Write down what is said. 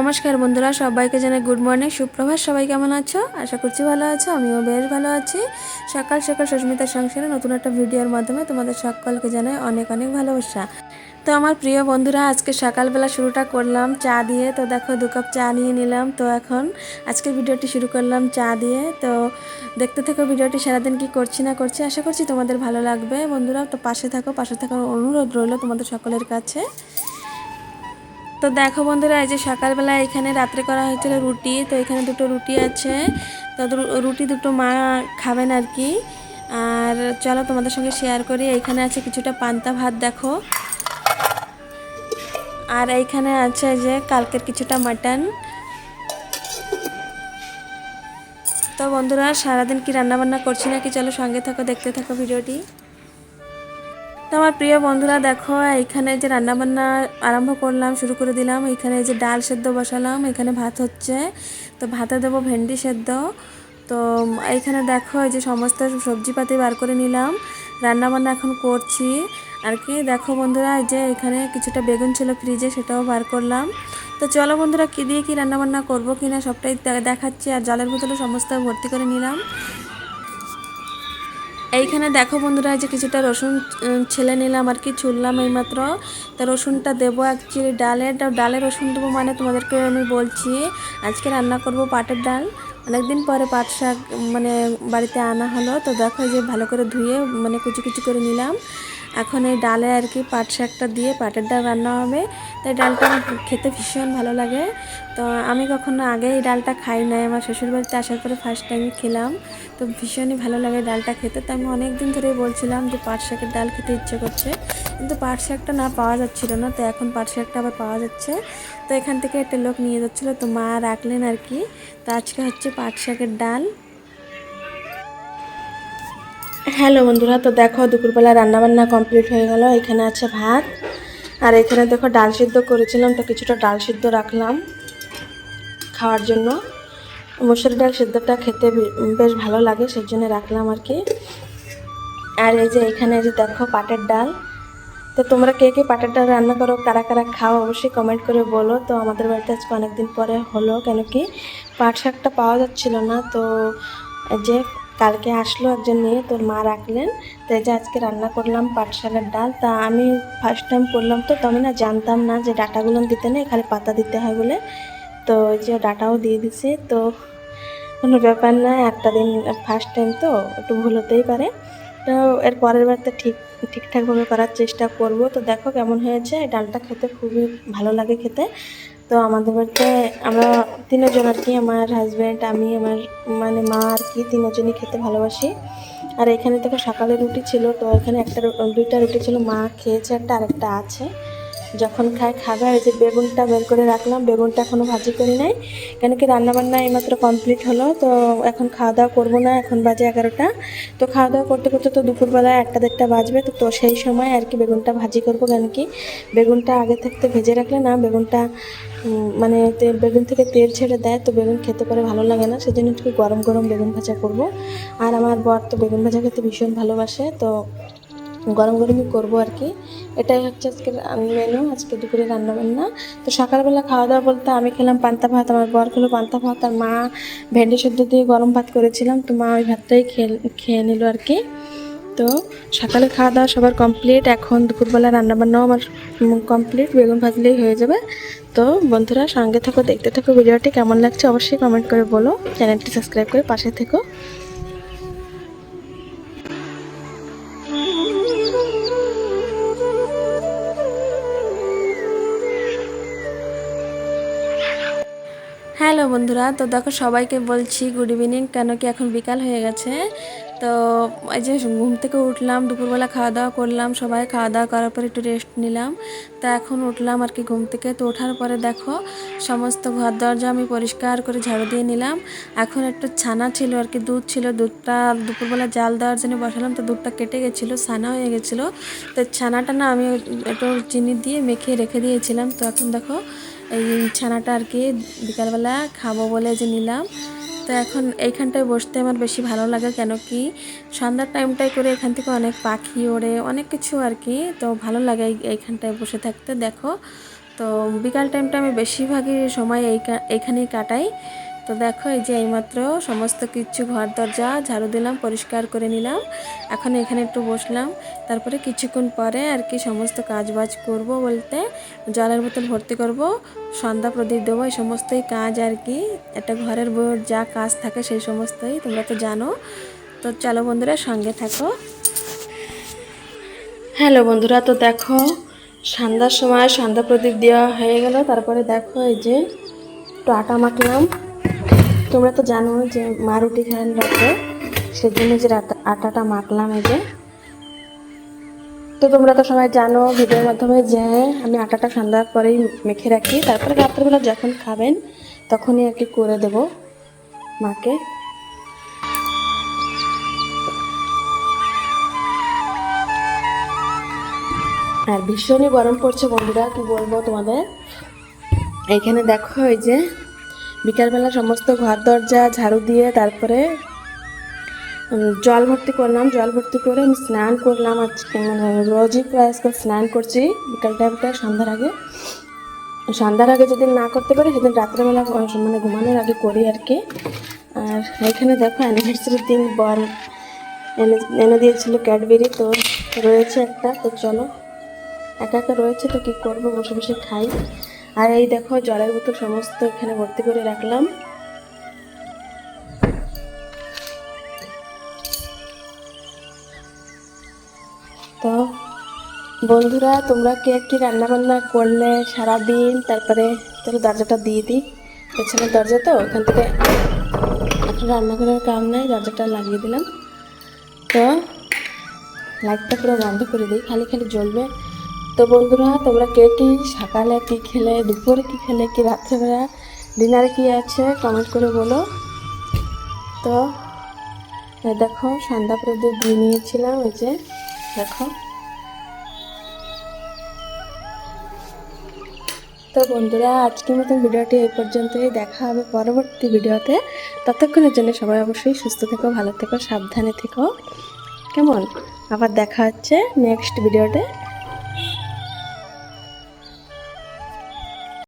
নমস্কার বন্ধুরা, সবাইকে জানাই গুড মর্নিং, সুপ্রভাত। সবাই কেমন আছো? আশা করছি ভালো আছো। আমিও বেশ ভালো আছি। সকাল সকাল সুস্মিতার সংসারে নতুন একটা ভিডিওর মাধ্যমে তোমাদের সকলকে জানাই অনেক অনেক ভালোবাসা। তো আমার প্রিয় বন্ধুরা, আজকে সকালবেলা শুরুটা করলাম চা দিয়ে। তো দেখো 2 কাপ চা নিয়ে নিলাম। তো এখন আজকে ভিডিওটি শুরু করলাম চা দিয়ে। তো দেখতে থাকো ভিডিওটি, সারাদিন কি করছি না করছি। আশা করছি তোমাদের ভালো লাগবে বন্ধুরা। তো পাশে থাকার অনুরোধ রইল তোমাদের সকলের কাছে। তো দেখো বন্ধুরা, এই যে সকালবেলা এখানে রাত্রে করা হয়েছিল রুটি। তো এখানে দুটো রুটি আছে। তো রুটি দুটো মা খাবেন আর কি। আর চলো তোমাদের সঙ্গে শেয়ার করি। এইখানে আছে কিছুটা পান্তা ভাত দেখো। আর এইখানে আছে যে কালকের কিছুটা মাটন। তো বন্ধুরা, সারাদিন কি রান্নাবান্না করছি নাকি, চলো সঙ্গে থাকো, দেখতে থাকো ভিডিওটি। তো আমার প্রিয় বন্ধুরা দেখো, এইখানে যে রান্নাবান্না আরম্ভ করলাম, শুরু করে দিলাম। এখানে যে ডাল সেদ্ধ বসালাম, এখানে ভাত হচ্ছে। তো ভাতে দেবো ভেন্ডি সেদ্ধ। তো এইখানে দেখো এই যে সমস্ত সবজিপাতি বার করে নিলাম, রান্নাবান্না এখন করছি আর কি। দেখো বন্ধুরা, এই যে এখানে কিছুটা বেগুন ছিল ফ্রিজে, সেটাও বার করলাম। তো চলো বন্ধুরা, কী দিয়ে কী রান্নাবান্না করবো কিনা সবটাই দেখাচ্ছি। আর জলের বোতলে সমস্ত ভর্তি করে নিলাম। এইখানে দেখো বন্ধুরা, যে কিছুটা রসুন ছেলে নিলাম আর কি, ছুললাম এইমাত্র। তো রসুনটা দেবো অ্যাকচুয়ালি ডালে রসুন দেবো, মানে তোমাদেরকে আমি বলছি আজকে রান্না করব পাটের ডাল। অনেকদিন পরে পাট শাক মানে বাড়িতে আনা হলো। তো দেখো যে ভালো করে ধুয়ে মানে কুচি কুচি করে নিলাম। এখন এই ডালে আর কি পাট শাকটা দিয়ে পাটের ডাল রান্না হবে। তাই ডালটা আমার খেতে ভীষণ ভালো লাগে। তো আমি কখনো আগে এই ডালটা খাই নাই, আমার শ্বশুরবাড়িতে আসার পরে ফার্স্ট টাইম খেলাম। তো ভীষণই ভালো লাগে ডালটা খেতে। তো আমি অনেক দিন ধরেই বলছিলাম যে পাট শাকের ডাল খেতে ইচ্ছে করছে, কিন্তু পাট শাকটা না পাওয়া যাচ্ছিল না। তো এখন পাট শাকটা আবার পাওয়া যাচ্ছে। তো এখান থেকে একটা লোক নিয়ে যাচ্ছিলো, তো মা রাখলেন আর কি। তো আজকে হচ্ছে পাট শাকের ডাল। হ্যালো বন্ধুরা, তো দেখো দুপুরবেলা রান্নাবান্না কমপ্লিট হয়ে গেল। এখানে আছে ভাত, আর এখানে দেখো ডাল সিদ্ধ করেছিলাম। তো কিছুটা ডাল সিদ্ধ রাখলাম খাওয়ার জন্য। মসুর ডাল সিদ্ধটা খেতে বেশ ভালো লাগে, সেই জন্য রাখলাম আর কি। আর এই যে এখানে যে দেখো পাটের ডাল। তো তোমরা কে কে পাটের ডাল রান্না করো, কারা কারা খাও, অবশ্যই কমেন্ট করে বলো। তো আমাদের বাড়িতে আজকে অনেকদিন পরে হলো, কেন কি পাট শাকটা পাওয়া যাচ্ছিল না। তো যে কালকে আসলো একজন নিয়ে, তোর মা রাখলেন। তো এই যে আজকে রান্না করলাম পাট শাকের ডাল। তা আমি ফার্স্ট টাইম করলাম, তো আমি না জানতাম না যে ডাঁটাগুলো দিতে নেই, খালি পাতা দিতে হয় বলে। তো এই যে ডাঁটাও দিয়ে দিছি। তো কোনো ব্যাপার না, একটা দিন ফার্স্ট টাইম তো একটু ভুল হতেই পারে। তো এর পরের বার তো ঠিকঠাকভাবে করার চেষ্টা করব। তো দেখো কেমন হয়েছে। ডালটা খেতে খুবই ভালো লাগে খেতে। তো আমাদের বাড়িতে আমরা তিনজন আর কি, আমার হাজব্যান্ড, আমি, আমার মানে মা আর কি, তিনজনই খেতে ভালোবাসি। আর এখানে দেখো সকালে রুটি ছিল। তো এখানে দুইটা রুটি ছিল, মা খেয়েছে একটা, আরেকটা আছে, যখন খাবে। আর এই যে বেগুনটা বের করে রাখলাম, বেগুনটা এখনও ভাজি করি নাই, কেন কি রান্নাবান্না এইমাত্র কমপ্লিট হলো। তো এখন খাওয়া দাওয়া করবো না, এখন বাজে 11টা। তো খাওয়া দাওয়া করতে করতে তো দুপুরবেলায় 1টা-1:30 বাজবে। তো সেই সময় আর কি বেগুনটা ভাজি করবো, কেন কি বেগুনটা আগে থাকতে ভেজে রাখলে না বেগুনটা মানে বেগুন থেকে তেল ছেড়ে দেয়। তো বেগুন খেতে পারে ভালো লাগে না, সেজন্য একটু গরম গরম বেগুন ভাজা করব। আর আমার বর তো বেগুন ভাজা খেতে ভীষণ ভালোবাসে, তো গরম গরমই করবো আর কি। এটাই হচ্ছে আজকের মেনু, আজকে দুপুরে রান্নাবান্না। তো সকালবেলা খাওয়া দাওয়া বলতে আমি খেলাম পান্তা ভাত, আমার বর খেলো পান্তা ভাত, আর মা ভেন্ডি সেদ্ধ দিয়ে গরম ভাত করেছিলাম। তো মা ওই ভাতটাই খেয়ে নিল আর কি। তো সকালে খাওয়া দাওয়া সবার কমপ্লিট, এখন দুপুরবেলা রান্নাবান্নাও আমার কমপ্লিট, বেগুন ভাজলেই হয়ে যাবে। তো বন্ধুরা সঙ্গে থাকো, দেখতে থাকো ভিডিওটি। কেমন লাগছে অবশ্যই কমেন্ট করে বলো, চ্যানেলটি সাবস্ক্রাইব করে পাশে থেকো। হ্যালো বন্ধুরা, তো দেখো সবাইকে বলছি গুড ইভিনিং, কেন কি এখন বিকাল হয়ে গেছে। তো এই যে ঘুম থেকে উঠলাম, দুপুরবেলা খাওয়া দাওয়া করলাম, সবাই খাওয়া দাওয়া করার পর একটু রেস্ট নিলাম। তা এখন উঠলাম আর কি ঘুম থেকে। তো ওঠার পরে দেখো সমস্ত ঘর দরজা আমি পরিষ্কার করে ঝাড়ু দিয়ে নিলাম। এখন একটু ছানা ছিল আর কি, দুধ ছিল, দুধটা দুপুরবেলা জাল দেওয়ার জন্য বসালাম। তো দুধটা কেটে গেছিলো, ছানা হয়ে গেছিলো। তো ছানাটা না আমি একটু চিনি দিয়ে মেখে রেখে দিয়েছিলাম। তো এখন দেখো এই ছানাটা আর কি বিকালবেলা খাবো বলে যে নিলাম। তো এখন এইখানটায় বসতে আমার বেশি ভালো লাগে, কেন কি সন্ধ্যার টাইমটায় করে এখান থেকে অনেক পাখি ওড়ে, অনেক কিছু আর কি। তো ভালো লাগে এইখানটায় বসে থাকতে। দেখো তো বিকাল টাইমটা আমি বেশিরভাগই সময় এইখানেই কাটাই। তো দেখো এই যে এইমাত্র সমস্ত কিছু ঘর দরজা ঝাড়ু দিলাম, পরিষ্কার করে নিলাম। এখন এখানে একটু বসলাম, তারপরে কিছুক্ষণ পরে আর কি সমস্ত কাজ বাজ করব, বলতে জলের বোতল ভর্তি করব, সন্ধ্যা প্রদীপ দেবো, এই সমস্তই কাজ আর কি। একটা ঘরের বউর যা কাজ থাকে সেই সমস্তই তোমরা তো জানো। তো চলো বন্ধুরা, সঙ্গে থাকো। হ্যালো বন্ধুরা, তো দেখো সন্ধ্যার সময় সন্ধ্যা প্রদীপ দেওয়া হয়ে গেল। তারপরে দেখো এই যে একটু আটা মাখলাম। তোমরা তো জানো যে মা রুটি খান রাতে, সেজন্য যে আটাটা মাখলাম এই যে। তো তোমরা তো সবাই জানো ভিডিওর মাধ্যমে যে আমি আটাটা সন্ধ্যার পরেই মেখে রাখি, তারপরে রাত্রেবেলা যখন খাবেন তখনই আর কি করে দেব মাকে। আর ভীষণই গরম পড়ছে বন্ধুরা, কি বলবো তোমাদের। এইখানে দেখো এই যে বিকালবেলা সমস্ত ঘর দরজা ঝাড়ু দিয়ে তারপরে জল ভর্তি করলাম। জল ভর্তি করে আমি স্নান করলাম আজকে, মানে রোজই প্রায় আজকে স্নান করছি বিকাল টাইমটা, সন্ধ্যার আগে। সন্ধ্যার আগে যেদিন না করতে পারি সেদিন রাত্রেবেলা মানে ঘুমানোর আগে করি আর কি। আর এখানে দেখো অ্যানিভার্সারির দিন বর এনে দিয়েছিল ক্যাডবেরি, তো রয়েছে একটা। তো চলো, একা একা রয়েছে তো কী করবো, বসে বসে খাই। আর এই দেখো জলের বোতল সমস্ত এখানে ভর্তি করে রাখলাম। তো বন্ধুরা, তোমরা কে কী রান্নাবান্না করলে সারাদিন? তারপরে চলো দরজাটা দিয়ে দিই, পেছনের দরজা তো, ওখান থেকে এখন রান্নাঘরের কাম নাই, দরজাটা লাগিয়ে দিলাম। তো লাইটটা পুরো বন্ধ করে দিই, খালি খালি জ্বলবে। তো বন্ধুরা, তোমরা কে কী সকালে কী খেলে, দুপুরে কী খেলে, কি রাত্রেবেলা ডিনারে কী আছে কমেন্ট করে বলো। তো দেখো সন্ধ্যা প্রদীপ দিয়ে নিয়েছিলাম, ওই যে দেখো। তো বন্ধুরা, আজকের মতন ভিডিওটি এই পর্যন্তই। দেখা হবে পরবর্তী ভিডিওতে। ততক্ষণের জন্য সবাই অবশ্যই সুস্থ থেকো, ভালো থেকো, সাবধানে থেকো, কেমন? আবার দেখা হচ্ছে নেক্সট ভিডিওতে।